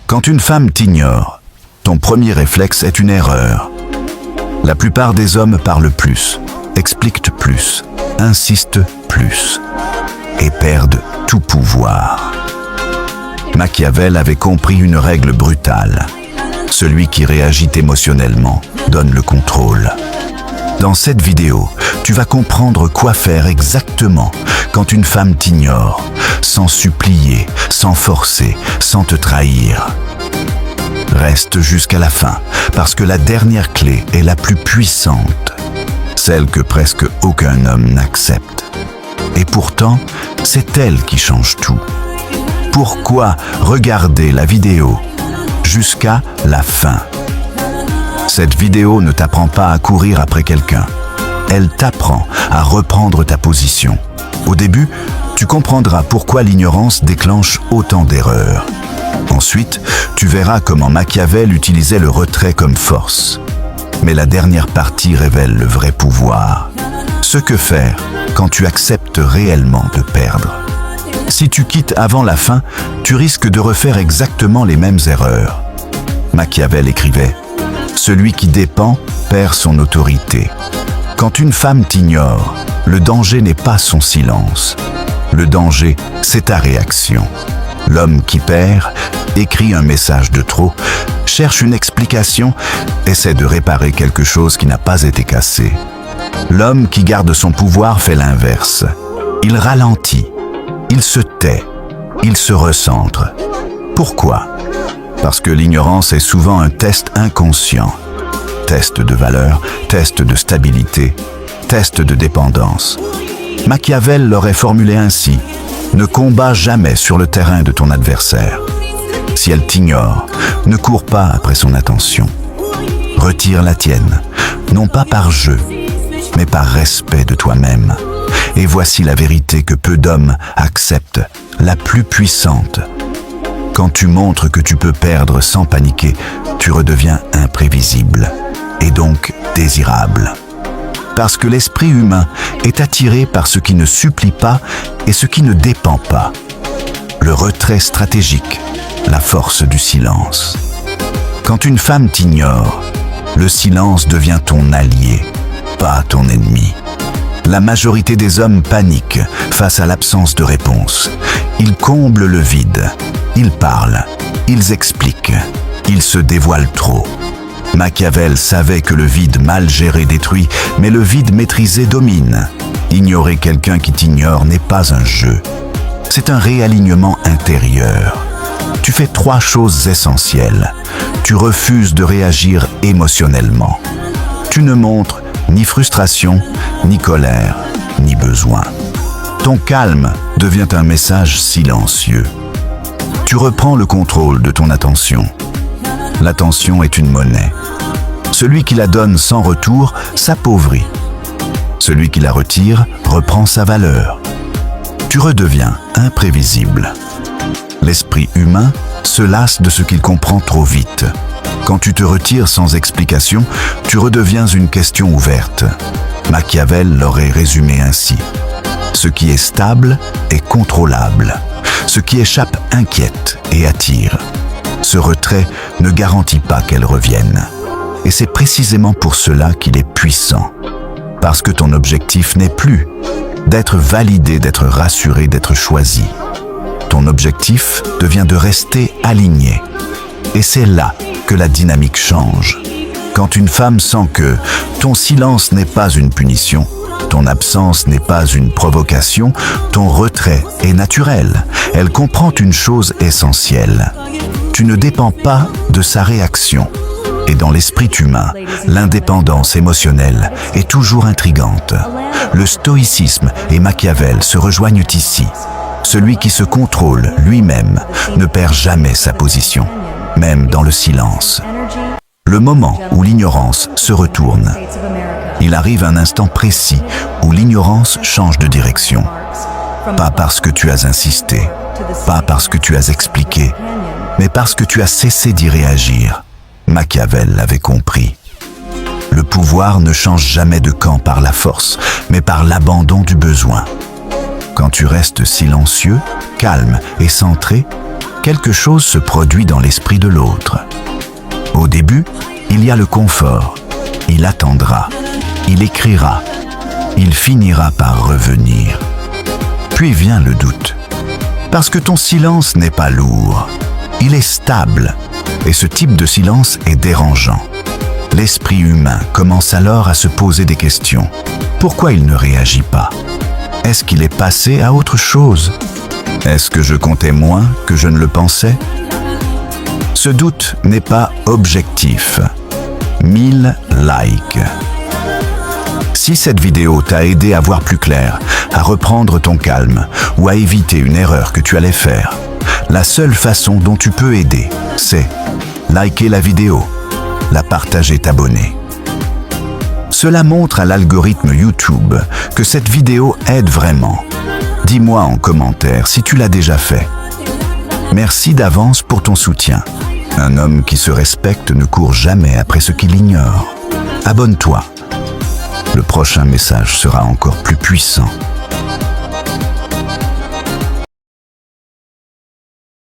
Quand une femme t'ignore, ton premier réflexe est une erreur. La plupart des hommes parlent plus, expliquent plus, insistent plus et perdent tout pouvoir. Machiavel avait compris une règle brutale. Celui qui réagit émotionnellement donne le contrôle. Dans cette vidéo, tu vas comprendre quoi faire exactement quand une femme t'ignore, sans supplier, sans forcer, sans te trahir. Reste jusqu'à la fin, parce que la dernière clé est la plus puissante, celle que presque aucun homme n'accepte. Et pourtant, c'est elle qui change tout. Pourquoi regarder la vidéo jusqu'à la fin? Cette vidéo ne t'apprend pas à courir après quelqu'un. Elle t'apprend à reprendre ta position. Au début, tu comprendras pourquoi l'ignorance déclenche autant d'erreurs. Ensuite, tu verras comment Machiavel utilisait le retrait comme force. Mais la dernière partie révèle le vrai pouvoir. Ce que faire quand tu acceptes réellement de perdre. Si tu quittes avant la fin, tu risques de refaire exactement les mêmes erreurs. Machiavel écrivait « Celui qui dépend perd son autorité ». Quand une femme t'ignore, le danger n'est pas son silence. Le danger, c'est ta réaction. L'homme qui perd écrit un message de trop, cherche une explication, essaie de réparer quelque chose qui n'a pas été cassé. L'homme qui garde son pouvoir fait l'inverse. Il ralentit, il se tait, il se recentre. Pourquoi? Parce que l'ignorance est souvent un test inconscient. Test de valeur, test de stabilité, test de dépendance. Machiavel l'aurait formulé ainsi. Ne combats jamais sur le terrain de ton adversaire. Si elle t'ignore, ne cours pas après son attention. Retire la tienne, non pas par jeu, mais par respect de toi-même. Et voici la vérité que peu d'hommes acceptent, la plus puissante. Quand tu montres que tu peux perdre sans paniquer, tu redeviens imprévisible et donc désirable. Parce que l'esprit humain est attiré par ce qui ne supplie pas et ce qui ne dépend pas. Le retrait stratégique, la force du silence. Quand une femme t'ignore, le silence devient ton allié, pas ton ennemi. La majorité des hommes paniquent face à l'absence de réponse. Ils comblent le vide, ils parlent, ils expliquent, ils se dévoilent trop. Machiavel savait que le vide mal géré détruit, mais le vide maîtrisé domine. Ignorer quelqu'un qui t'ignore n'est pas un jeu. C'est un réalignement intérieur. Tu fais 3 choses essentielles. Tu refuses de réagir émotionnellement. Tu ne montres ni frustration, ni colère, ni besoin. Ton calme devient un message silencieux. Tu reprends le contrôle de ton attention. L'attention est une monnaie. Celui qui la donne sans retour s'appauvrit. Celui qui la retire reprend sa valeur. Tu redeviens imprévisible. L'esprit humain se lasse de ce qu'il comprend trop vite. Quand tu te retires sans explication, tu redeviens une question ouverte. Machiavel l'aurait résumé ainsi. Ce qui est stable est contrôlable. Ce qui échappe inquiète et attire. Ce retrait ne garantit pas qu'elle revienne. Et c'est précisément pour cela qu'il est puissant. Parce que ton objectif n'est plus d'être validé, d'être rassuré, d'être choisi. Ton objectif devient de rester aligné. Et c'est là que la dynamique change. Quand une femme sent que ton silence n'est pas une punition, ton absence n'est pas une provocation, ton retrait est naturel. Elle comprend une chose essentielle. Tu ne dépends pas de sa réaction. Et dans l'esprit humain, l'indépendance émotionnelle est toujours intrigante. Le stoïcisme et Machiavel se rejoignent ici. Celui qui se contrôle lui-même ne perd jamais sa position, même dans le silence. Le moment où l'ignorance se retourne. Il arrive un instant précis où l'ignorance change de direction. Pas parce que tu as insisté, pas parce que tu as expliqué, mais parce que tu as cessé d'y réagir. Machiavel l'avait compris. Le pouvoir ne change jamais de camp par la force, mais par l'abandon du besoin. Quand tu restes silencieux, calme et centré, quelque chose se produit dans l'esprit de l'autre. Au début, il y a le confort. Il attendra. Il écrira. Il finira par revenir. Puis vient le doute. Parce que ton silence n'est pas lourd. Il est stable. Et ce type de silence est dérangeant. L'esprit humain commence alors à se poser des questions. Pourquoi il ne réagit pas? Est-ce qu'il est passé à autre chose? Est-ce que je comptais moins que je ne le pensais? Ce doute n'est pas objectif. 1000 likes. Si cette vidéo t'a aidé à voir plus clair, à reprendre ton calme ou à éviter une erreur que tu allais faire, la seule façon dont tu peux aider, c'est liker la vidéo, la partager, t'abonner. Cela montre à l'algorithme YouTube que cette vidéo aide vraiment. Dis-moi en commentaire si tu l'as déjà fait. Merci d'avance pour ton soutien. Un homme qui se respecte ne court jamais après ce qu'il ignore. Abonne-toi. Le prochain message sera encore plus puissant.